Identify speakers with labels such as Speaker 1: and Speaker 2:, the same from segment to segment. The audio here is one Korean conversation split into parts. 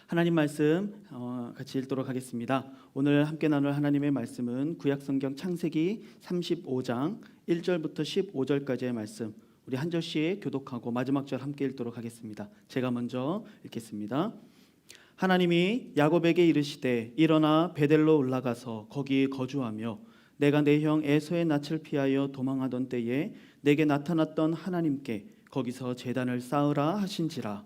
Speaker 1: 하나님 말씀 같이 읽도록 하겠습니다. 오늘 함께 나눌 하나님의 말씀은 구약성경 창세기 35장 1절부터 15절까지의 말씀, 우리 한 절씩 교독하고 마지막 절 함께 읽도록 하겠습니다. 제가 먼저 읽겠습니다. 하나님이 야곱에게 이르시되 일어나 베델로 올라가서 거기 거주하며 내가 내 형 에서의 낯을 피하여 도망하던 때에 내게 나타났던 하나님께 거기서 제단을 쌓으라 하신지라.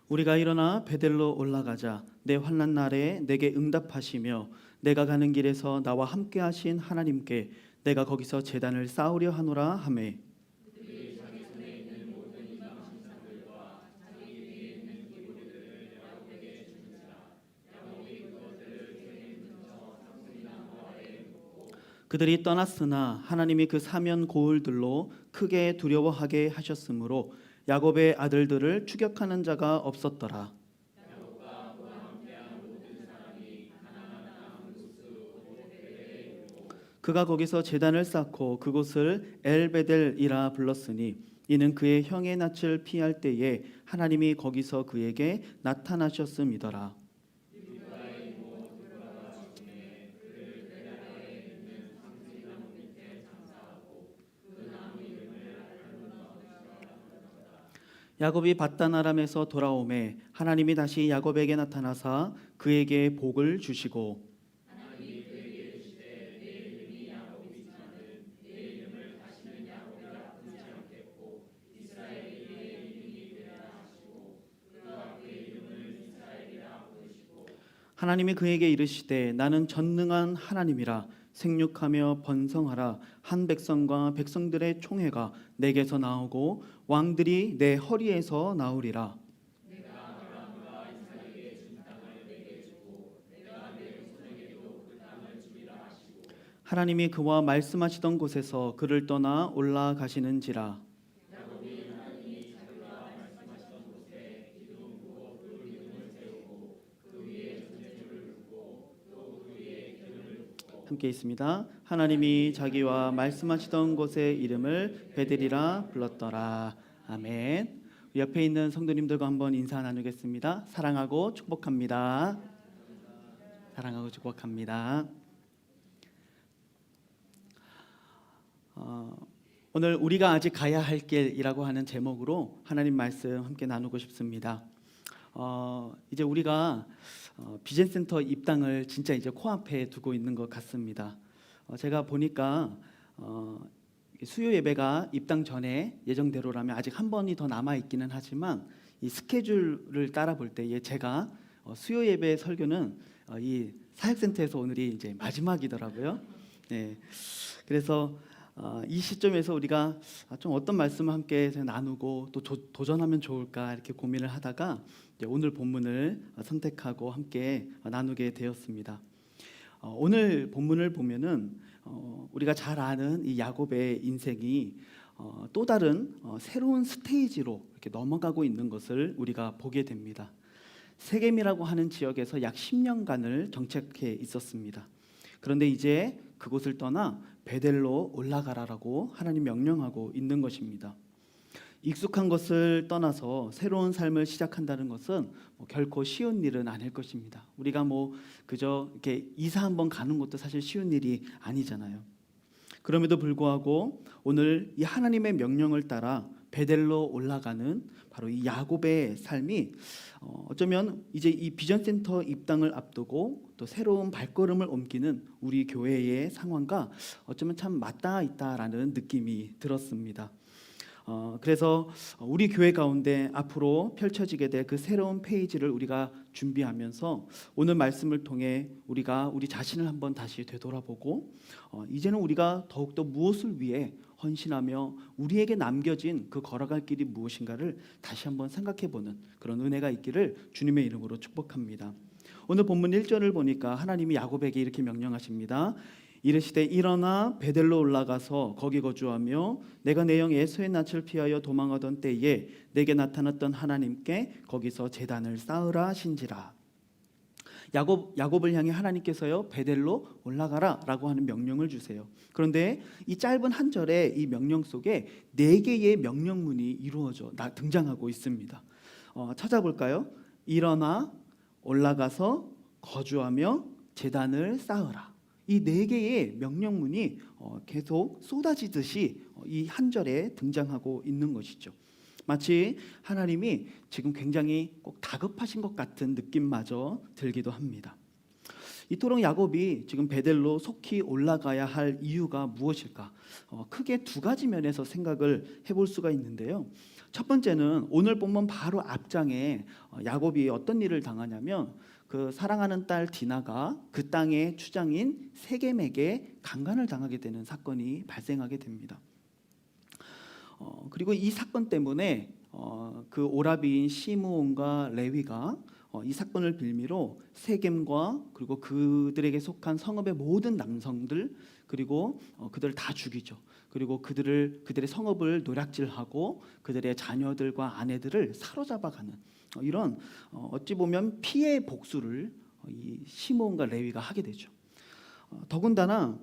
Speaker 1: 우리가 일어나 베델로 올라가자. 내 환난 날에 내게 응답하시며 내가 가는 길에서 나와 함께 하신 하나님께 내가 거기서 제단을 쌓으려 하노라 하매. 그들이 떠났으나 하나님이 그 사면 고울들로 크게 두려워하게 하셨으므로 야곱의 아들들을 추격하는 자가 없었더라. 그가 거기서 제단을 쌓고 그곳을 엘베델이라 불렀으니 이는 그의 형의 낯을 피할 때에 하나님이 거기서 그에게 나타나셨음이더라. 야곱이 밧단 아람에서 돌아오매 하나님이 다시 야곱에게 나타나사 그에게 복을 주시고 하나님이 그에게 이르시되 나는 전능한 하나님이라 생육하며 번성하라. 한 백성과 백성들의 총회가 내게서 나오고 왕들이 내 허리에서 나오리라. 하나님이 그와 말씀하시던 곳에서 그를 떠나 올라가시는지라. 함께 있습니다. 하나님이 자기와 말씀하시던 곳의 이름을 베델이라 불렀더라. 아멘. 옆에 있는 성도님들과 한번 인사 나누겠습니다. 사랑하고 축복합니다. 사랑하고 축복합니다. 오늘 우리가 아직 가야 할 길이라고 하는 제목으로 하나님 말씀 함께 나누고 싶습니다. 이제 우리가 비전센터 입당을 진짜 이제 코앞에 두고 있는 것 같습니다. 제가 보니까 수요 예배가 입당 전에 예정대로라면 아직 한 번이 더 남아 있기는 하지만 이 스케줄을 따라 볼 때에 제가 수요 예배 설교는 이 사역센터에서 오늘이 이제 마지막이더라고요. 네, 그래서 이 시점에서 우리가 좀 어떤 말씀을 함께 나누고 또 도전하면 좋을까 이렇게 고민을 하다가 오늘 본문을 선택하고 함께 나누게 되었습니다. 오늘 본문을 보면은 우리가 잘 아는 이 야곱의 인생이 또 다른 새로운 스테이지로 이렇게 넘어가고 있는 것을 우리가 보게 됩니다. 세겜이라고 하는 지역에서 약 10년간을 정착해 있었습니다. 그런데 이제 그곳을 떠나 베델로 올라가라라고 하나님 명령하고 있는 것입니다. 익숙한 것을 떠나서 새로운 삶을 시작한다는 것은 결코 쉬운 일은 아닐 것입니다. 우리가 그저 이렇게 이사 한번 가는 것도 사실 쉬운 일이 아니잖아요. 그럼에도 불구하고 오늘 이 하나님의 명령을 따라 베델로 올라가는 바로 이 야곱의 삶이 어쩌면 이제 이 비전센터 입당을 앞두고 또 새로운 발걸음을 옮기는 우리 교회의 상황과 어쩌면 참 맞닿아 있다라는 느낌이 들었습니다. 그래서 우리 교회 가운데 앞으로 펼쳐지게 될 그 새로운 페이지를 우리가 준비하면서 오늘 말씀을 통해 우리가 우리 자신을 한번 다시 되돌아보고 이제는 우리가 더욱더 무엇을 위해 헌신하며 우리에게 남겨진 그 걸어갈 길이 무엇인가를 다시 한번 생각해보는 그런 은혜가 있기를 주님의 이름으로 축복합니다. 오늘 본문 1절을 보니까 하나님이 야곱에게 이렇게 명령하십니다. 이르시되 일어나 베델로 올라가서 거기 거주하며 내가 내 형 에서의 낯을 피하여 도망하던 때에 내게 나타났던 하나님께 거기서 제단을 쌓으라 하신지라. 야곱을 향해 하나님께서요 베델로 올라가라라고 하는 명령을 주세요. 그런데 이 짧은 한 절의 이 명령 속에 네 개의 명령문이 이루어져 등장하고 있습니다. 찾아볼까요? 일어나 올라가서 거주하며 제단을 쌓으라. 이 네 개의 명령문이 계속 쏟아지듯이 이 한 절에 등장하고 있는 것이죠. 마치 하나님이 지금 굉장히 꼭 다급하신 것 같은 느낌마저 들기도 합니다. 이토록 야곱이 지금 베델로 속히 올라가야 할 이유가 무엇일까? 크게 두 가지 면에서 생각을 해볼 수가 있는데요. 첫 번째는 오늘 본문 바로 앞장에 야곱이 어떤 일을 당하냐면 그 사랑하는 딸 디나가 그 땅의 추장인 세겜에게 강간을 당하게 되는 사건이 발생하게 됩니다. 그리고 이 사건 때문에 그 오라비인 시므온과 레위가 이 사건을 빌미로 세겜과 그리고 그들에게 속한 성읍의 모든 남성들 그리고 그들을 다 죽이죠. 그리고 그들의 성읍을 노략질하고 그들의 자녀들과 아내들을 사로잡아가는 이런 어찌 보면 피해 복수를 이 시므온과 레위가 하게 되죠. 더군다나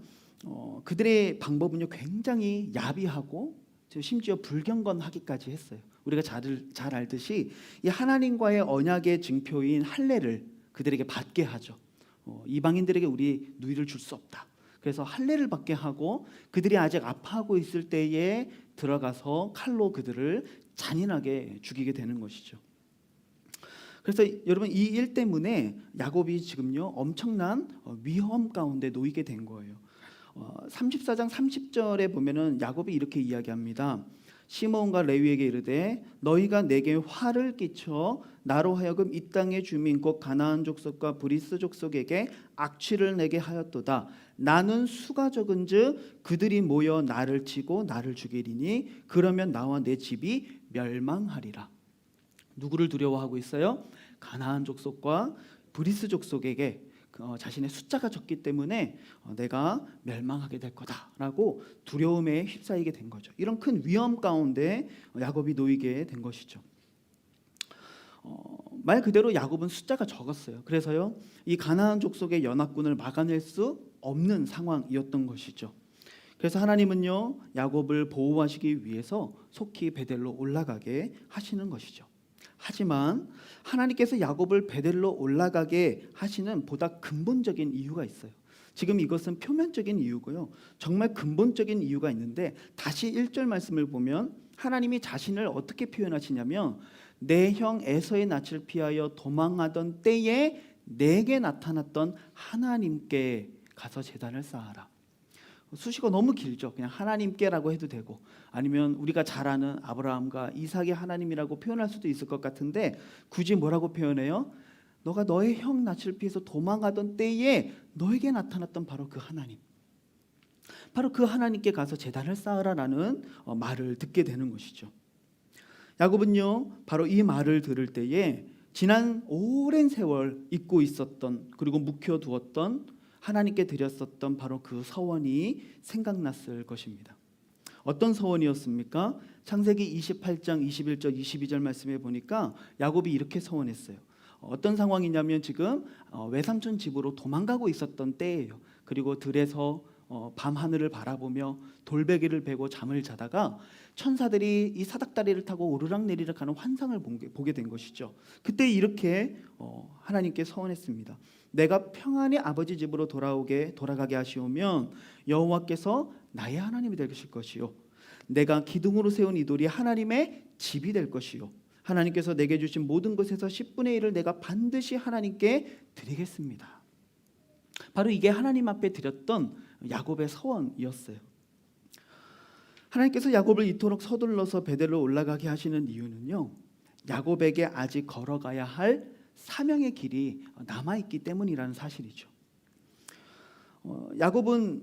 Speaker 1: 그들의 방법은요 굉장히 야비하고 심지어 불경건하기까지 했어요. 우리가 잘 알듯이 이 하나님과의 언약의 증표인 할례를 그들에게 받게 하죠. 이방인들에게 우리 누이를 줄 수 없다. 그래서 할례를 받게 하고 그들이 아직 아파하고 있을 때에 들어가서 칼로 그들을 잔인하게 죽이게 되는 것이죠. 그래서 여러분 이 일 때문에 야곱이 지금요 엄청난 위험 가운데 놓이게 된 거예요. 34장 30절에 보면은 야곱이 이렇게 이야기합니다. 시므온과 레위에게 이르되 너희가 내게 화를 끼쳐 나로 하여금 이 땅의 주민 곧 가나안 족속과 브리스 족속에게 악취를 내게 하였도다. 나는 수가 적은즉 그들이 모여 나를 치고 나를 죽이리니 그러면 나와 내 집이 멸망하리라. 누구를 두려워하고 있어요? 가나안 족속과 브리스 족속에게 자신의 숫자가 적기 때문에 내가 멸망하게 될 거다라고 두려움에 휩싸이게 된 거죠. 이런 큰 위험 가운데 야곱이 놓이게 된 것이죠. 말 그대로 야곱은 숫자가 적었어요. 그래서요 이 가나안 족속의 연합군을 막아낼 수 없는 상황이었던 것이죠. 그래서 하나님은요 야곱을 보호하시기 위해서 속히 베델로 올라가게 하시는 것이죠. 하지만 하나님께서 야곱을 베델로 올라가게 하시는 보다 근본적인 이유가 있어요. 지금 이것은 표면적인 이유고요. 정말 근본적인 이유가 있는데 다시 1절 말씀을 보면 하나님이 자신을 어떻게 표현하시냐면 내 형 에서의 낯을 피하여 도망하던 때에 내게 나타났던 하나님께 가서 제단을 쌓아라. 수식어 너무 길죠. 그냥 하나님께라고 해도 되고 아니면 우리가 잘 아는 아브라함과 이삭의 하나님이라고 표현할 수도 있을 것 같은데 굳이 뭐라고 표현해요? 너가 너의 형 낯을 피해서 도망가던 때에 너에게 나타났던 바로 그 하나님, 바로 그 하나님께 가서 제단을 쌓으라라는 말을 듣게 되는 것이죠. 야곱은요 바로 이 말을 들을 때에 지난 오랜 세월 잊고 있었던 그리고 묵혀두었던 하나님께 드렸었던 바로 그 서원이 생각났을 것입니다. 어떤 서원이었습니까? 창세기 28장 21절 22절 말씀에 보니까 야곱이 이렇게 서원했어요. 어떤 상황이냐면 지금 외삼촌 집으로 도망가고 있었던 때예요. 그리고 들에서 밤 하늘을 바라보며 돌베개를 베고 잠을 자다가 천사들이 이 사닥다리를 타고 오르락내리락 하는 환상을 보게 된 것이죠. 그때 이렇게 하나님께 서원했습니다. 내가 평안히 아버지 집으로 돌아가게 하시오면 여호와께서 나의 하나님이 되실 것이요 내가 기둥으로 세운 이 돌이 하나님의 집이 될 것이요 하나님께서 내게 주신 모든 것에서 10분의 1을 내가 반드시 하나님께 드리겠습니다. 바로 이게 하나님 앞에 드렸던 야곱의 서원이었어요. 하나님께서 야곱을 이토록 서둘러서 베델로 올라가게 하시는 이유는요 야곱에게 아직 걸어가야 할 사명의 길이 남아있기 때문이라는 사실이죠. 야곱은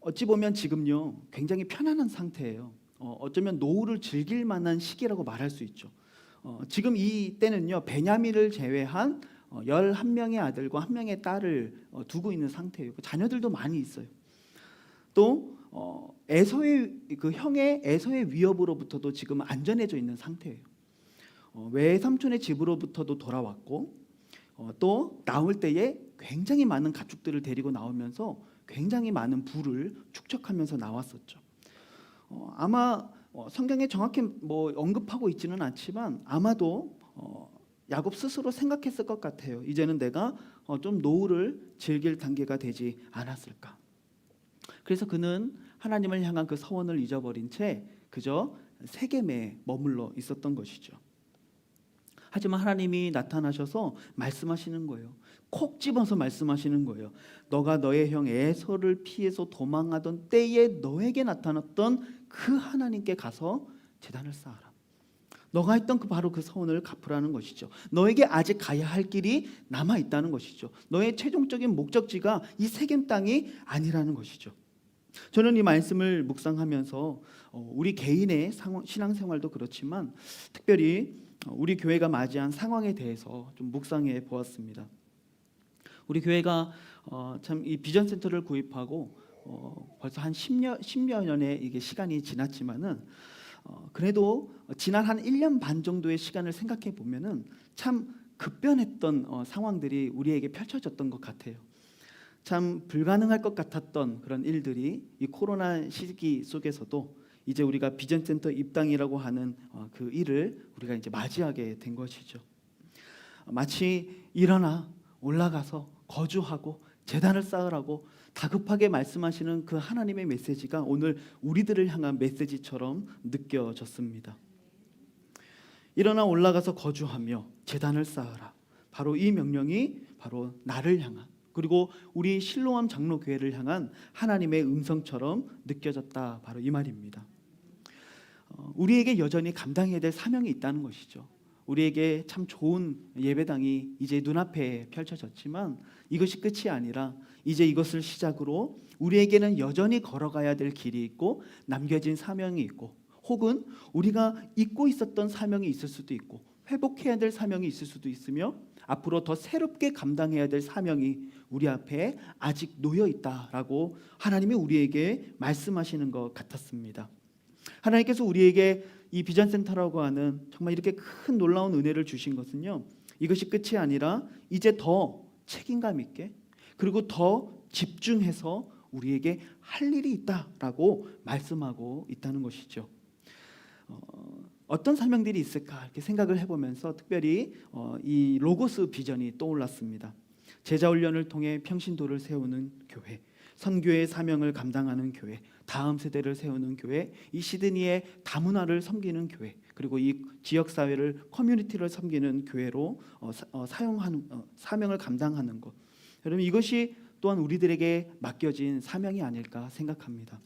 Speaker 1: 어찌 보면 지금요 굉장히 편안한 상태예요. 어쩌면 노후를 즐길 만한 시기라고 말할 수 있죠. 지금 이 때는요 베냐민을 제외한 11명의 아들과 1명의 딸을 두고 있는 상태예요. 자녀들도 많이 있어요. 또 에서의 그 형의 에서의 위협으로부터도 지금 안전해져 있는 상태예요. 외삼촌의 집으로부터도 돌아왔고 또 나올 때에 굉장히 많은 가축들을 데리고 나오면서 굉장히 많은 부를 축적하면서 나왔었죠. 아마 성경에 정확히 언급하고 있지는 않지만 아마도 야곱 스스로 생각했을 것 같아요. 이제는 내가 좀 노후를 즐길 단계가 되지 않았을까. 그래서 그는 하나님을 향한 그 서원을 잊어버린 채 그저 세겜에 머물러 있었던 것이죠. 하지만 하나님이 나타나셔서 말씀하시는 거예요. 콕 집어서 말씀하시는 거예요. 너가 너의 형 에서를 피해서 도망하던 때에 너에게 나타났던 그 하나님께 가서 제단을 쌓아라. 너가 했던 바로 그 서원을 갚으라는 것이죠. 너에게 아직 가야 할 길이 남아 있다는 것이죠. 너의 최종적인 목적지가 이 세겜 땅이 아니라는 것이죠. 저는 이 말씀을 묵상하면서 우리 개인의 신앙생활도 그렇지만 특별히 우리 교회가 맞이한 상황에 대해서 좀 묵상해 보았습니다. 우리 교회가 참 이 비전 센터를 구입하고 벌써 한 10여 년의 이게 시간이 지났지만은 그래도 지난 한 1년 반 정도의 시간을 생각해 보면은 참 급변했던 상황들이 우리에게 펼쳐졌던 것 같아요. 참 불가능할 것 같았던 그런 일들이 이 코로나 시기 속에서도 이제 우리가 비전 센터 입당이라고 하는 그 일을 우리가 이제 맞이하게 된 것이죠. 마치 일어나 올라가서 거주하고 제단을 쌓으라고 다급하게 말씀하시는 그 하나님의 메시지가 오늘 우리들을 향한 메시지처럼 느껴졌습니다. 일어나 올라가서 거주하며 제단을 쌓으라. 바로 이 명령이 바로 나를 향한 그리고 우리 실로암 장로교회를 향한 하나님의 음성처럼 느껴졌다. 바로 이 말입니다. 우리에게 여전히 감당해야 될 사명이 있다는 것이죠. 우리에게 참 좋은 예배당이 이제 눈앞에 펼쳐졌지만 이것이 끝이 아니라 이제 이것을 시작으로 우리에게는 여전히 걸어가야 될 길이 있고 남겨진 사명이 있고 혹은 우리가 잊고 있었던 사명이 있을 수도 있고 회복해야 될 사명이 있을 수도 있으며 앞으로 더 새롭게 감당해야 될 사명이 우리 앞에 아직 놓여 있다라고 하나님이 우리에게 말씀하시는 것 같았습니다. 하나님께서 우리에게 이 비전 센터라고 하는 정말 이렇게 큰 놀라운 은혜를 주신 것은요, 이것이 끝이 아니라 이제 더 책임감 있게 그리고 더 집중해서 우리에게 할 일이 있다라고 말씀하고 있다는 것이죠. 어떤 사명들이 있을까 이렇게 생각을 해보면서 특별히 이 로고스 비전이 떠올랐습니다. 제자 훈련을 통해 평신도를 세우는 교회, 선교의 사명을 감당하는 교회, 다음 세대를 세우는 교회, 이 시드니의 다문화를 섬기는 교회, 그리고 이 지역 사회를 커뮤니티를 섬기는 교회로 사용하는 사명을 감당하는 것. 여러분 이것이 또한 우리들에게 맡겨진 사명이 아닐까 생각합니다.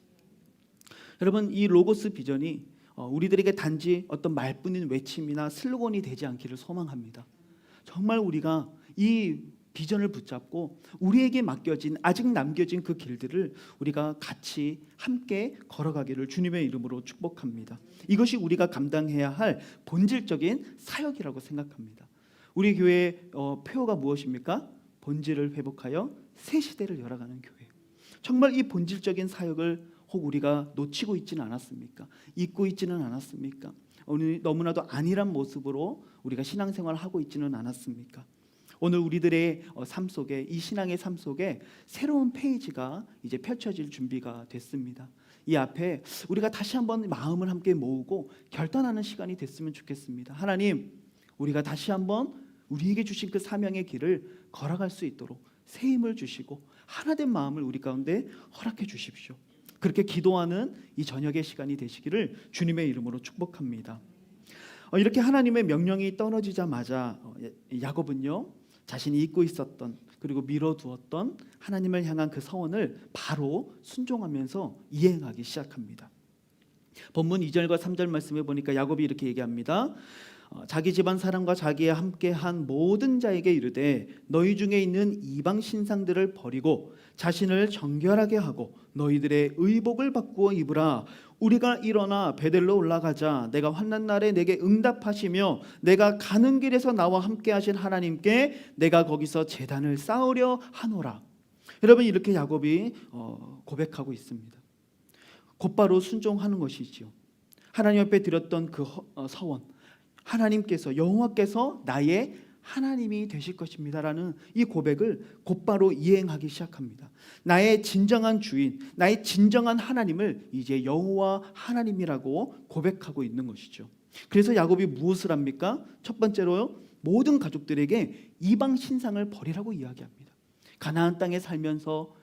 Speaker 1: 여러분 이 로고스 비전이 우리들에게 단지 어떤 말뿐인 외침이나 슬로건이 되지 않기를 소망합니다. 정말 우리가 이 비전을 붙잡고 우리에게 맡겨진 아직 남겨진 그 길들을 우리가 같이 함께 걸어가기를 주님의 이름으로 축복합니다. 이것이 우리가 감당해야 할 본질적인 사역이라고 생각합니다. 우리 교회의 표어가 무엇입니까? 본질을 회복하여 새 시대를 열어가는 교회. 정말 이 본질적인 사역을 혹 우리가 놓치고 있지는 않았습니까? 잊고 있지는 않았습니까? 오늘 너무나도 안일한 모습으로 우리가 신앙생활을 하고 있지는 않았습니까? 오늘 우리들의 삶 속에 이 신앙의 삶 속에 새로운 페이지가 이제 펼쳐질 준비가 됐습니다. 이 앞에 우리가 다시 한번 마음을 함께 모으고 결단하는 시간이 됐으면 좋겠습니다. 하나님, 우리가 다시 한번 우리에게 주신 그 사명의 길을 걸어갈 수 있도록 새 힘을 주시고 하나된 마음을 우리 가운데 허락해 주십시오. 그렇게 기도하는 이 저녁의 시간이 되시기를 주님의 이름으로 축복합니다. 이렇게 하나님의 명령이 떨어지자마자 야곱은요, 자신이 잊고 있었던 그리고 미뤄두었던 하나님을 향한 그 서원을 바로 순종하면서 이행하기 시작합니다. 본문 2절과 3절 말씀에 보니까 야곱이 이렇게 얘기합니다. 자기 집안 사람과 자기와 함께한 모든 자에게 이르되 너희 중에 있는 이방 신상들을 버리고 자신을 정결하게 하고 너희들의 의복을 바꾸어 입으라. 우리가 일어나 베델로 올라가자. 내가 환난 날에 내게 응답하시며 내가 가는 길에서 나와 함께 하신 하나님께 내가 거기서 제단을 쌓으려 하노라. 여러분 이렇게 야곱이 고백하고 있습니다. 곧바로 순종하는 것이지요. 하나님 앞에 드렸던 그 서원, 하나님께서 여호와께서 나의 하나님이 되실 것입니다라는 이 고백을 곧바로 이행하기 시작합니다. 나의 진정한 주인, 나의 진정한 하나님을 이제 여호와 하나님이라고 고백하고 있는 것이죠. 그래서 야곱이 무엇을 합니까? 첫 번째로 모든 가족들에게 이방 신상을 버리라고 이야기합니다. 가나안 땅에 살면서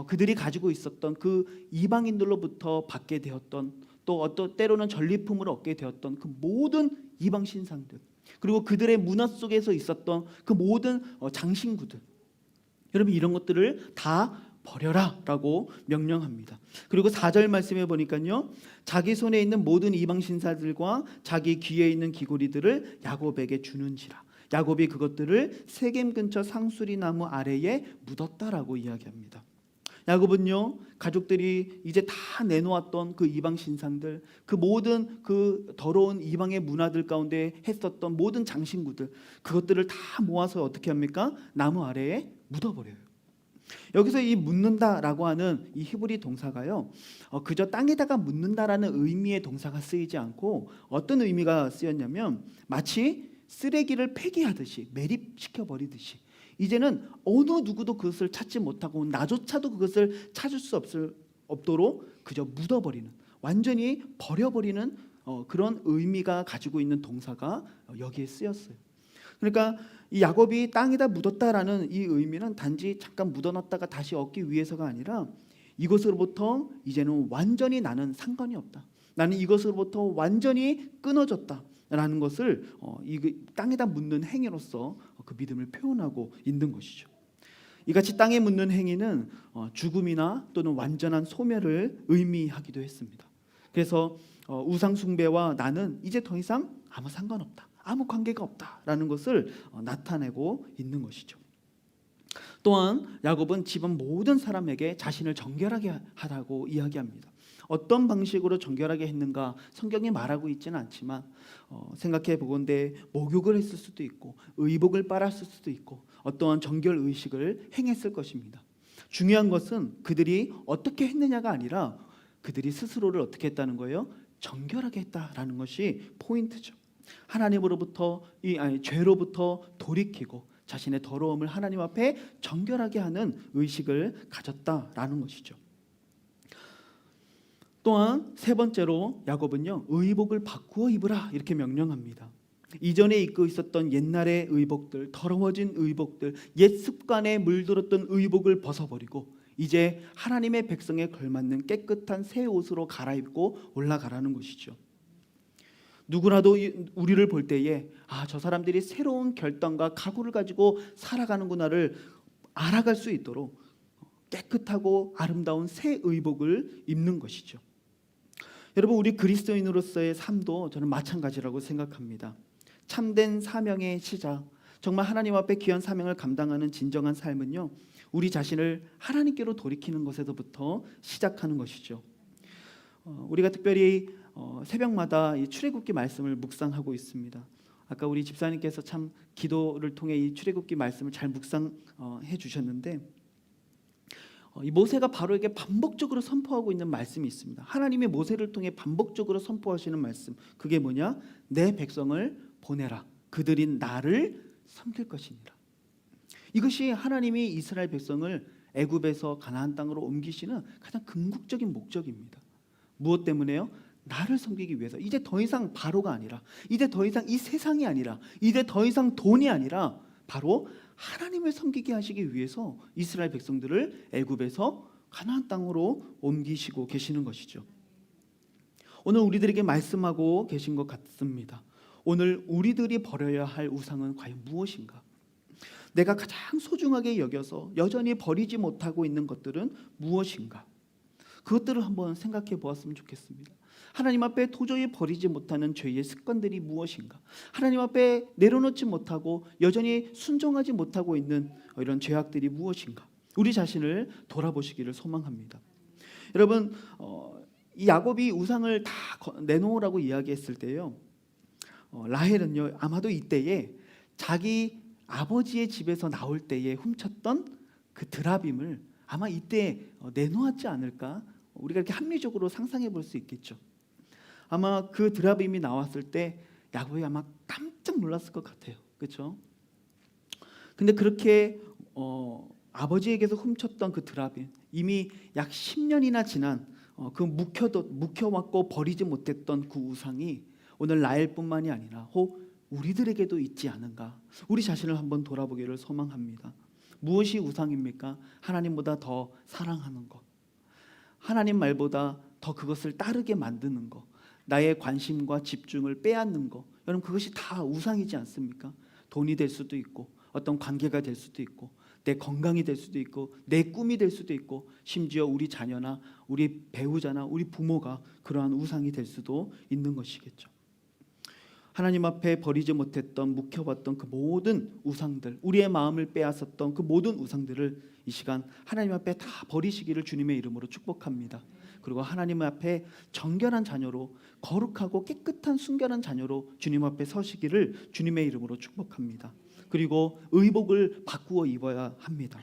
Speaker 1: 그들이 가지고 있었던 그 이방인들로부터 받게 되었던, 또 어떤 때로는 전리품을 얻게 되었던 그 모든 이방 신상들, 그리고 그들의 문화 속에서 있었던 그 모든 장신구들, 여러분 이런 것들을 다 버려라라고 명령합니다. 그리고 4절 말씀해 보니까요, 자기 손에 있는 모든 이방 신사들과 자기 귀에 있는 귀고리들을 야곱에게 주는지라. 야곱이 그것들을 세겜 근처 상수리 나무 아래에 묻었다라고 이야기합니다. 야곱은요, 가족들이 이제 다 내놓았던 그 이방 신상들, 그 모든 그 더러운 이방의 문화들 가운데 했었던 모든 장신구들, 그것들을 다 모아서 어떻게 합니까? 나무 아래에 묻어버려요. 여기서 이 묻는다라고 하는 이 히브리 동사가요, 그저 땅에다가 묻는다라는 의미의 동사가 쓰이지 않고 어떤 의미가 쓰였냐면 마치 쓰레기를 폐기하듯이, 매립시켜 버리듯이 이제는 어느 누구도 그것을 찾지 못하고 나조차도 그것을 찾을 수 없도록 그저 묻어버리는, 완전히 버려버리는 그런 의미가 가지고 있는 동사가 여기에 쓰였어요. 그러니까 이 야곱이 땅에다 묻었다라는 이 의미는 단지 잠깐 묻어놨다가 다시 얻기 위해서가 아니라 이것으로부터 이제는 완전히 나는 상관이 없다, 나는 이것으로부터 완전히 끊어졌다라는 것을 이 땅에다 묻는 행위로서 그 믿음을 표현하고 있는 것이죠. 이같이 땅에 묻는 행위는 죽음이나 또는 완전한 소멸을 의미하기도 했습니다. 그래서 우상 숭배와 나는 이제 더 이상 아무 상관없다, 아무 관계가 없다라는 것을 나타내고 있는 것이죠. 또한 야곱은 집안 모든 사람에게 자신을 정결하게 하라고 이야기합니다. 어떤 방식으로 정결하게 했는가 성경이 말하고 있지는 않지만 생각해 보건대 목욕을 했을 수도 있고 의복을 빨았을 수도 있고 어떠한 정결 의식을 행했을 것입니다. 중요한 것은 그들이 어떻게 했느냐가 아니라 그들이 스스로를 어떻게 했다는 거예요? 정결하게 했다라는 것이 포인트죠. 하나님으로부터 죄로부터 돌이키고 자신의 더러움을 하나님 앞에 정결하게 하는 의식을 가졌다라는 것이죠. 또한 세 번째로 야곱은요, 의복을 바꾸어 입으라 이렇게 명령합니다. 이전에 입고 있었던 옛날의 의복들, 더러워진 의복들, 옛 습관에 물들었던 의복을 벗어버리고 이제 하나님의 백성에 걸맞는 깨끗한 새 옷으로 갈아입고 올라가라는 것이죠. 누구라도 우리를 볼 때에 저 사람들이 새로운 결단과 각오를 가지고 살아가는구나를 알아갈 수 있도록 깨끗하고 아름다운 새 의복을 입는 것이죠. 여러분, 우리 그리스도인으로서의 삶도 저는 마찬가지라고 생각합니다. 참된 사명의 시작, 정말 하나님 앞에 귀한 사명을 감당하는 진정한 삶은요, 우리 자신을 하나님께로 돌이키는 것에서부터 시작하는 것이죠. 우리가 특별히 새벽마다 이 출애굽기 말씀을 묵상하고 있습니다. 아까 우리 집사님께서 참 기도를 통해 이 출애굽기 말씀을 잘 묵상해 주셨는데, 이 모세가 바로에게 반복적으로 선포하고 있는 말씀이 있습니다. 하나님이 모세를 통해 반복적으로 선포하시는 말씀, 그게 뭐냐? 내 백성을 보내라, 그들이 나를 섬길 것이니라. 이것이 하나님이 이스라엘 백성을 애굽에서 가나안 땅으로 옮기시는 가장 궁극적인 목적입니다. 무엇 때문에요? 나를 섬기기 위해서. 이제 더 이상 바로가 아니라, 이제 더 이상 이 세상이 아니라, 이제 더 이상 돈이 아니라 바로 하나님을 섬기게 하시기 위해서 이스라엘 백성들을 애굽에서 가나안 땅으로 옮기시고 계시는 것이죠. 오늘 우리들에게 말씀하고 계신 것 같습니다. 오늘 우리들이 버려야 할 우상은 과연 무엇인가? 내가 가장 소중하게 여겨서 여전히 버리지 못하고 있는 것들은 무엇인가? 그것들을 한번 생각해 보았으면 좋겠습니다. 하나님 앞에 도저히 버리지 못하는 죄의 습관들이 무엇인가? 하나님 앞에 내려놓지 못하고 여전히 순종하지 못하고 있는 이런 죄악들이 무엇인가? 우리 자신을 돌아보시기를 소망합니다. 여러분, 이 야곱이 우상을 다 내놓으라고 이야기했을 때요, 라헬은요 아마도 이때에 자기 아버지의 집에서 나올 때에 훔쳤던 그 드라빔을 아마 이때 내놓았지 않을까? 우리가 이렇게 합리적으로 상상해 볼 수 있겠죠. 아마 그 드라빔이 나왔을 때 야곱이 아마 깜짝 놀랐을 것 같아요. 그렇죠? 근데 그렇게 아버지에게서 훔쳤던 그 드라빈, 이미 약 10년이나 지난 그 묵혀왔고 버리지 못했던 그 우상이 오늘 라헬뿐만이 아니라 혹 우리들에게도 있지 않은가, 우리 자신을 한번 돌아보기를 소망합니다. 무엇이 우상입니까? 하나님보다 더 사랑하는 것, 하나님 말보다 더 그것을 따르게 만드는 것, 나의 관심과 집중을 빼앗는 것, 여러분 그것이 다 우상이지 않습니까? 돈이 될 수도 있고, 어떤 관계가 될 수도 있고, 내 건강이 될 수도 있고, 내 꿈이 될 수도 있고, 심지어 우리 자녀나 우리 배우자나 우리 부모가 그러한 우상이 될 수도 있는 것이겠죠. 하나님 앞에 버리지 못했던, 묵혀봤던 그 모든 우상들, 우리의 마음을 빼앗았던 그 모든 우상들을 이 시간 하나님 앞에 다 버리시기를 주님의 이름으로 축복합니다. 그리고 하나님 앞에 정결한 자녀로, 거룩하고 깨끗한 순결한 자녀로 주님 앞에 서시기를 주님의 이름으로 축복합니다. 그리고 의복을 바꾸어 입어야 합니다.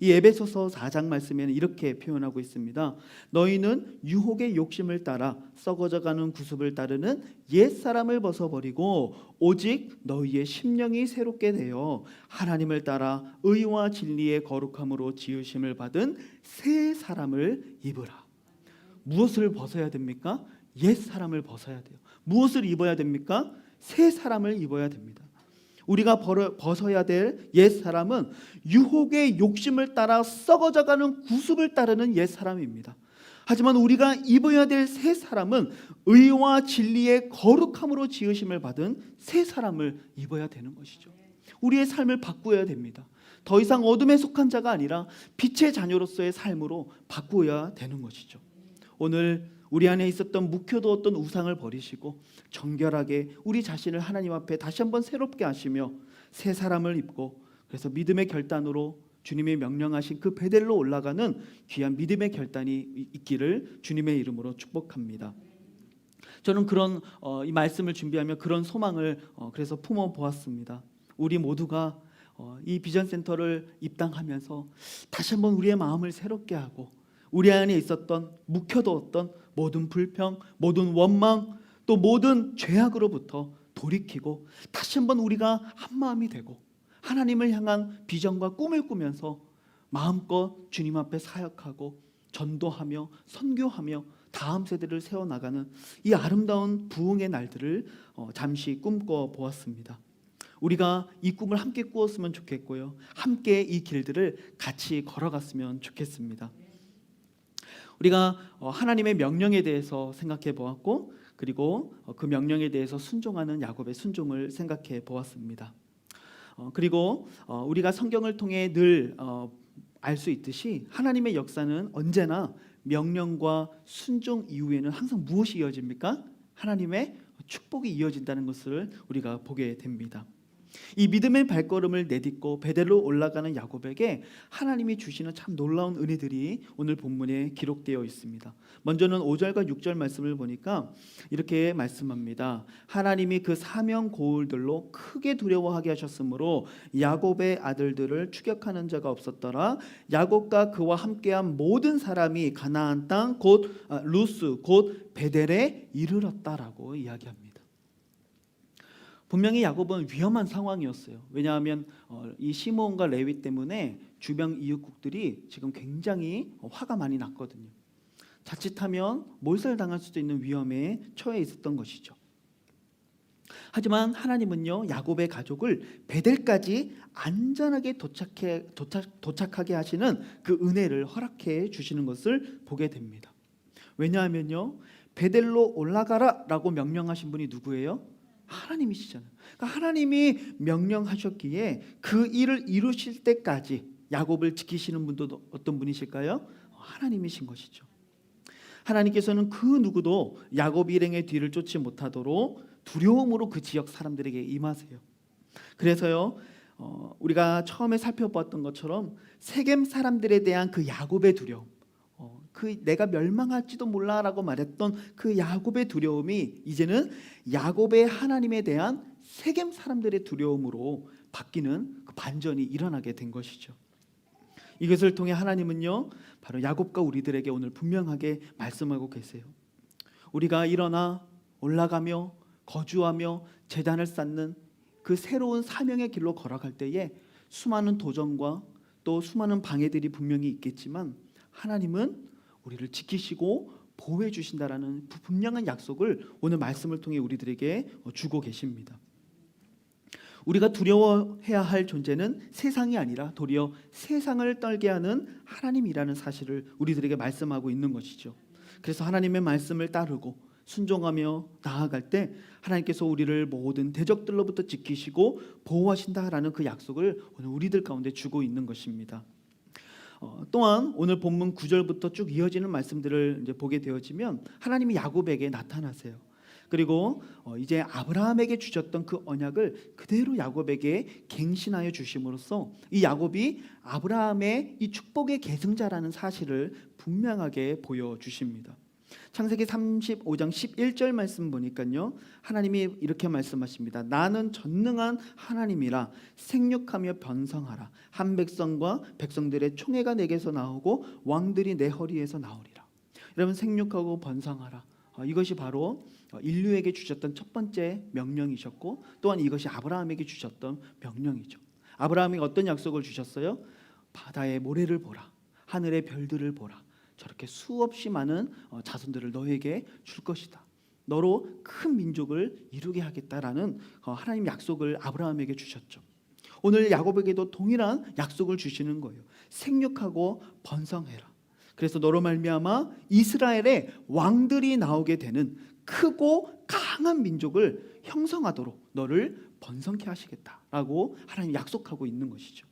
Speaker 1: 이 에베소서 4장 말씀에는 이렇게 표현하고 있습니다. 너희는 유혹의 욕심을 따라 썩어져가는 구습을 따르는 옛사람을 벗어버리고 오직 너희의 심령이 새롭게 되어 하나님을 따라 의와 진리의 거룩함으로 지으심을 받은 새 사람을 입으라. 무엇을 벗어야 됩니까? 옛사람을 벗어야 돼요. 무엇을 입어야 됩니까? 새 사람을 입어야 됩니다. 우리가 벗어야 될 옛사람은 유혹의 욕심을 따라 썩어져가는 구습을 따르는 옛사람입니다. 하지만 우리가 입어야 될 새 사람은 의와 진리의 거룩함으로 지으심을 받은 새 사람을 입어야 되는 것이죠. 우리의 삶을 바꾸어야 됩니다. 더 이상 어둠에 속한 자가 아니라 빛의 자녀로서의 삶으로 바꾸어야 되는 것이죠. 오늘 우리 안에 있었던 묵혀두었던 우상을 버리시고 정결하게 우리 자신을 하나님 앞에 다시 한번 새롭게 하시며 새 사람을 입고, 그래서 믿음의 결단으로 주님이 명령하신 그 베델로 올라가는 귀한 믿음의 결단이 있기를 주님의 이름으로 축복합니다. 저는 그런 이 말씀을 준비하며 그런 소망을 그래서 품어 보았습니다. 우리 모두가 이 비전센터를 입당하면서 다시 한번 우리의 마음을 새롭게 하고, 우리 안에 있었던 묵혀두었던 모든 불평, 모든 원망, 또 모든 죄악으로부터 돌이키고 다시 한번 우리가 한 마음이 되고 하나님을 향한 비전과 꿈을 꾸면서 마음껏 주님 앞에 사역하고 전도하며 선교하며 다음 세대를 세워나가는 이 아름다운 부흥의 날들을 잠시 꿈꿔 보았습니다. 우리가 이 꿈을 함께 꾸었으면 좋겠고요, 함께 이 길들을 같이 걸어갔으면 좋겠습니다. 우리가 하나님의 명령에 대해서 생각해 보았고, 그리고 그 명령에 대해서 순종하는 야곱의 순종을 생각해 보았습니다. 그리고 우리가 성경을 통해 늘 알 수 있듯이 하나님의 역사는 언제나 명령과 순종 이후에는 항상 무엇이 이어집니까? 하나님의 축복이 이어진다는 것을 우리가 보게 됩니다. 이 믿음의 발걸음을 내딛고 베델로 올라가는 야곱에게 하나님이 주시는 참 놀라운 은혜들이 오늘 본문에 기록되어 있습니다. 먼저는 5절과 6절 말씀을 보니까 이렇게 말씀합니다. 하나님이 그 사명 고울들로 크게 두려워하게 하셨으므로 야곱의 아들들을 추격하는 자가 없었더라. 야곱과 그와 함께한 모든 사람이 가나안 땅 곧 루스 곧 베델에 이르렀다라고 이야기합니다. 분명히 야곱은 위험한 상황이었어요. 왜냐하면 이 시므온과 레위 때문에 주변 이웃국들이 지금 굉장히 화가 많이 났거든요. 자칫하면 몰살당할 수도 있는 위험에 처해 있었던 것이죠. 하지만 하나님은요, 야곱의 가족을 베델까지 안전하게 도착하게 하시는 그 은혜를 허락해 주시는 것을 보게 됩니다. 왜냐하면요, 베델로 올라가라라고 명령하신 분이 누구예요? 하나님이시잖아요. 그러니까 하나님이 명령하셨기에 그 일을 이루실 때까지 야곱을 지키시는 분도 어떤 분이실까요? 하나님이신 것이죠. 하나님께서는 그 누구도 야곱 일행의 뒤를 쫓지 못하도록 두려움으로 그 지역 사람들에게 임하세요. 그래서요, 우리가 처음에 살펴보았던 것처럼 세겜 사람들에 대한 그 야곱의 두려움, 그 내가 멸망할지도 몰라라고 말했던 그 야곱의 두려움이 이제는 야곱의 하나님에 대한 세겜 사람들의 두려움으로 바뀌는 그 반전이 일어나게 된 것이죠. 이것을 통해 하나님은요, 바로 야곱과 우리들에게 오늘 분명하게 말씀하고 계세요. 우리가 일어나 올라가며 거주하며 제단을 쌓는 그 새로운 사명의 길로 걸어갈 때에 수많은 도전과 또 수많은 방해들이 분명히 있겠지만 하나님은 우리를 지키시고 보호해 주신다라는 분명한 약속을 오늘 말씀을 통해 우리들에게 주고 계십니다. 우리가 두려워해야 할 존재는 세상이 아니라 도리어 세상을 떨게 하는 하나님이라는 사실을 우리들에게 말씀하고 있는 것이죠. 그래서 하나님의 말씀을 따르고 순종하며 나아갈 때 하나님께서 우리를 모든 대적들로부터 지키시고 보호하신다라는 그 약속을 오늘 우리들 가운데 주고 있는 것입니다. 또한 오늘 본문 9절부터 쭉 이어지는 말씀들을 이제 보게 되어지면 하나님이 야곱에게 나타나세요. 그리고 이제 아브라함에게 주셨던 그 언약을 그대로 야곱에게 갱신하여 주심으로써 이 야곱이 아브라함의 이 축복의 계승자라는 사실을 분명하게 보여주십니다. 창세기 35장 11절 말씀 보니까요, 하나님이 이렇게 말씀하십니다. 나는 전능한 하나님이라 생육하며 번성하라. 한 백성과 백성들의 총회가 내게서 나오고 왕들이 내 허리에서 나오리라. 여러분, 생육하고 번성하라, 이것이 바로 인류에게 주셨던 첫 번째 명령이셨고 또한 이것이 아브라함에게 주셨던 명령이죠. 아브라함이 어떤 약속을 주셨어요? 바다의 모래를 보라, 하늘의 별들을 보라, 저렇게 수없이 많은 자손들을 너에게 줄 것이다. 너로 큰 민족을 이루게 하겠다라는 하나님 약속을 아브라함에게 주셨죠. 오늘 야곱에게도 동일한 약속을 주시는 거예요. 생육하고 번성해라. 그래서 너로 말미암아 이스라엘의 왕들이 나오게 되는 크고 강한 민족을 형성하도록 너를 번성케 하시겠다라고 하나님 약속하고 있는 것이죠.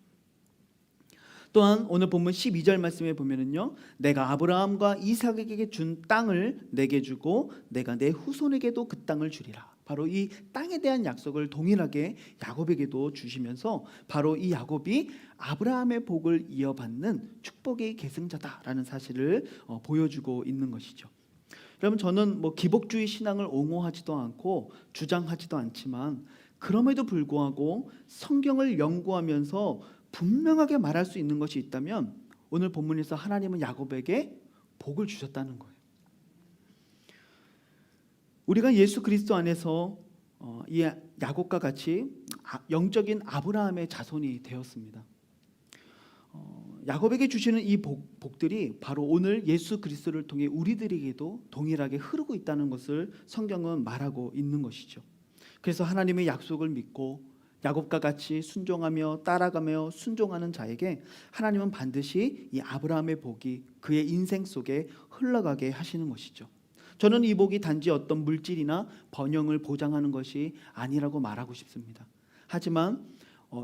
Speaker 1: 또한 오늘 본문 12절 말씀에 보면은요, 내가 아브라함과 이삭에게 준 땅을 내게 주고 내가 내 후손에게도 그 땅을 주리라. 바로 이 땅에 대한 약속을 동일하게 야곱에게도 주시면서 바로 이 야곱이 아브라함의 복을 이어받는 축복의 계승자다라는 사실을 보여주고 있는 것이죠. 여러분, 저는 기복주의 신앙을 옹호하지도 않고 주장하지도 않지만 그럼에도 불구하고 성경을 연구하면서 분명하게 말할 수 있는 것이 있다면 오늘 본문에서 하나님은 야곱에게 복을 주셨다는 거예요. 우리가 예수 그리스도 안에서 이 야곱과 같이 영적인 아브라함의 자손이 되었습니다. 야곱에게 주시는 이 복들이 바로 오늘 예수 그리스도를 통해 우리들에게도 동일하게 흐르고 있다는 것을 성경은 말하고 있는 것이죠. 그래서 하나님의 약속을 믿고 야곱과 같이 순종하며 따라가며 순종하는 자에게 하나님은 반드시 이 아브라함의 복이 그의 인생 속에 흘러가게 하시는 것이죠. 저는 이 복이 단지 어떤 물질이나 번영을 보장하는 것이 아니라고 말하고 싶습니다. 하지만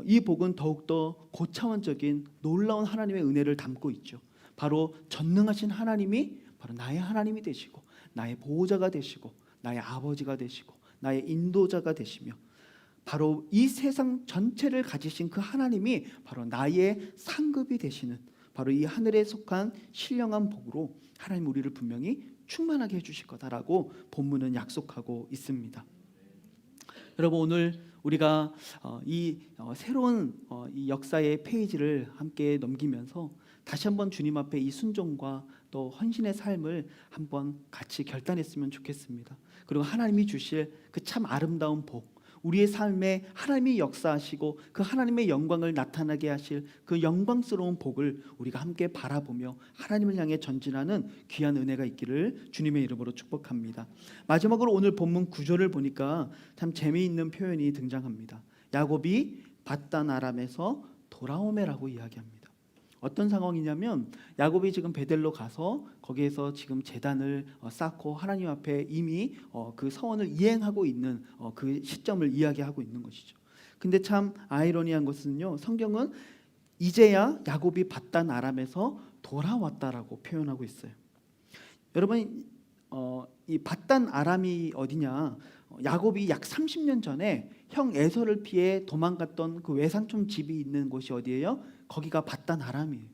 Speaker 1: 이 복은 더욱더 고차원적인 놀라운 하나님의 은혜를 담고 있죠. 바로 전능하신 하나님이 바로 나의 하나님이 되시고 나의 보호자가 되시고 나의 아버지가 되시고 나의 인도자가 되시며 바로 이 세상 전체를 가지신 그 하나님이 바로 나의 상급이 되시는 바로 이 하늘에 속한 신령한 복으로 하나님 우리를 분명히 충만하게 해주실 거다라고 본문은 약속하고 있습니다. 여러분, 오늘 우리가 이 새로운 이 역사의 페이지를 함께 넘기면서 다시 한번 주님 앞에 이 순종과 또 헌신의 삶을 한번 같이 결단했으면 좋겠습니다. 그리고 하나님이 주실 그 참 아름다운 복, 우리의 삶에 하나님이 역사하시고 그 하나님의 영광을 나타나게 하실 그 영광스러운 복을 우리가 함께 바라보며 하나님을 향해 전진하는 귀한 은혜가 있기를 주님의 이름으로 축복합니다. 마지막으로 오늘 본문 9절을 보니까 참 재미있는 표현이 등장합니다. 야곱이 밧단 아람에서 돌아오매라고 이야기합니다. 어떤 상황이냐면 야곱이 지금 베델로 가서 거기에서 지금 제단을 쌓고 하나님 앞에 이미 그 서원을 이행하고 있는 그 시점을 이야기하고 있는 것이죠. 근데 참 아이러니한 것은요, 성경은 이제야 야곱이 밧단 아람에서 돌아왔다라고 표현하고 있어요. 여러분, 이 밧단 아람이 어디냐? 야곱이 약 30년 전에 형 에서를 피해 도망갔던 그 외삼촌 집이 있는 곳이 어디예요? 거기가 밧단 아람이에요.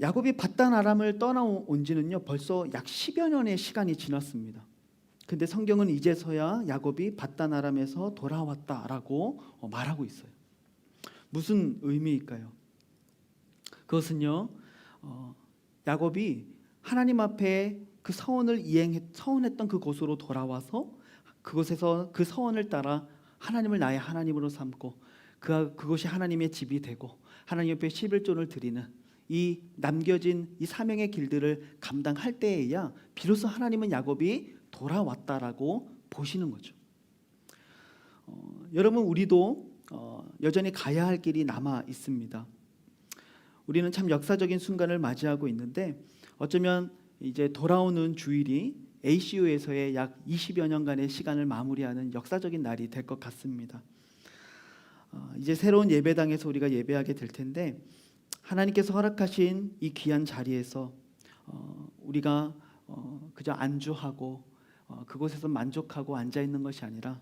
Speaker 1: 야곱이 밧단 아람을 떠나온 지는요 벌써 약 10여 년의 시간이 지났습니다. 근데 성경은 이제서야 야곱이 밧단 아람에서 돌아왔다라고 말하고 있어요. 무슨 의미일까요? 그것은요, 야곱이 하나님 앞에 그 서원했던 그곳으로 돌아와서 그곳에서 그 서원을 따라 하나님을 나의 하나님으로 삼고 그것이 하나님의 집이 되고 하나님 옆에 11조를 드리는 이 남겨진 이 사명의 길들을 감당할 때에야 비로소 하나님은 야곱이 돌아왔다라고 보시는 거죠. 여러분, 우리도 여전히 가야 할 길이 남아 있습니다. 우리는 참 역사적인 순간을 맞이하고 있는데 어쩌면 이제 돌아오는 주일이 ACU에서의 약 20여 년간의 시간을 마무리하는 역사적인 날이 될 것 같습니다. 이제 새로운 예배당에서 우리가 예배하게 될 텐데 하나님께서 허락하신 이 귀한 자리에서 우리가 그저 안주하고 그곳에서 만족하고 앉아 있는 것이 아니라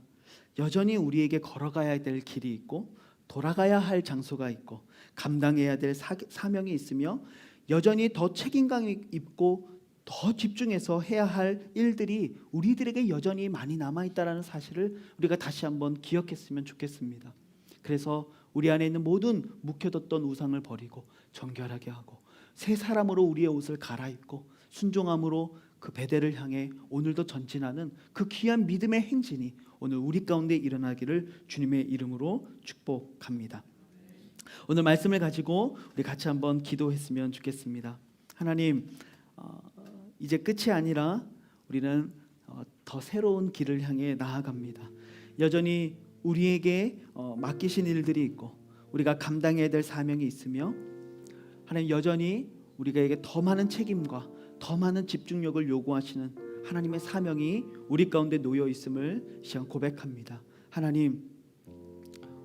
Speaker 1: 여전히 우리에게 걸어가야 될 길이 있고 돌아가야 할 장소가 있고 감당해야 될 사명이 있으며 여전히 더 책임감 있고 더 집중해서 해야 할 일들이 우리들에게 여전히 많이 남아있다는 사실을 우리가 다시 한번 기억했으면 좋겠습니다. 그래서 우리 안에 있는 모든 묵혀뒀던 우상을 버리고 정결하게 하고 새 사람으로 우리의 옷을 갈아입고 순종함으로 그 베델을 향해 오늘도 전진하는 그 귀한 믿음의 행진이 오늘 우리 가운데 일어나기를 주님의 이름으로 축복합니다. 오늘 말씀을 가지고 우리 같이 한번 기도했으면 좋겠습니다. 하나님, 이제 끝이 아니라 우리는 더 새로운 길을 향해 나아갑니다. 여전히 우리에게 맡기신 일들이 있고 우리가 감당해야 될 사명이 있으며 하나님 여전히 우리에게 더 많은 책임과 더 많은 집중력을 요구하시는 하나님의 사명이 우리 가운데 놓여 있음을 시간 고백합니다. 하나님,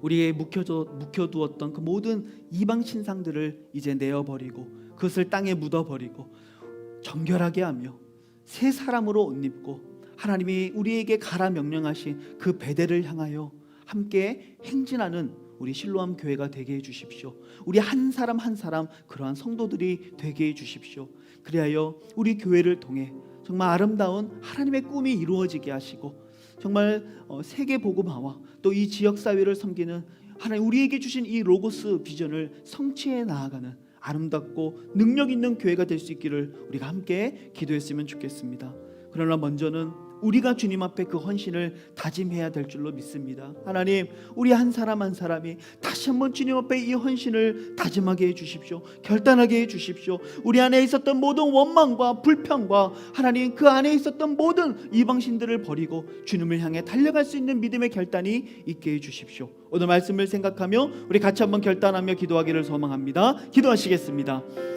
Speaker 1: 우리의 묵혀두었던 그 모든 이방 신상들을 이제 내어버리고 그것을 땅에 묻어버리고 정결하게 하며 새 사람으로 옷 입고 하나님이 우리에게 가라 명령하신 그 베델을 향하여 함께 행진하는 우리 실로암 교회가 되게 해주십시오. 우리 한 사람 한 사람 그러한 성도들이 되게 해주십시오. 그리하여 우리 교회를 통해 정말 아름다운 하나님의 꿈이 이루어지게 하시고 정말 세계 복음화와 또 이 지역 사회를 섬기는 하나님 우리에게 주신 이 로고스 비전을 성취해 나아가는 아름답고 능력 있는 교회가 될 수 있기를 우리가 함께 기도했으면 좋겠습니다. 그러나 먼저는 우리가 주님 앞에 그 헌신을 다짐해야 될 줄로 믿습니다. 하나님, 우리 한 사람 한 사람이 다시 한번 주님 앞에 이 헌신을 다짐하게 해주십시오. 결단하게 해주십시오. 우리 안에 있었던 모든 원망과 불평과 하나님 그 안에 있었던 모든 이방신들을 버리고 주님을 향해 달려갈 수 있는 믿음의 결단이 있게 해주십시오. 오늘 말씀을 생각하며 우리 같이 한번 결단하며 기도하기를 소망합니다. 기도하시겠습니다.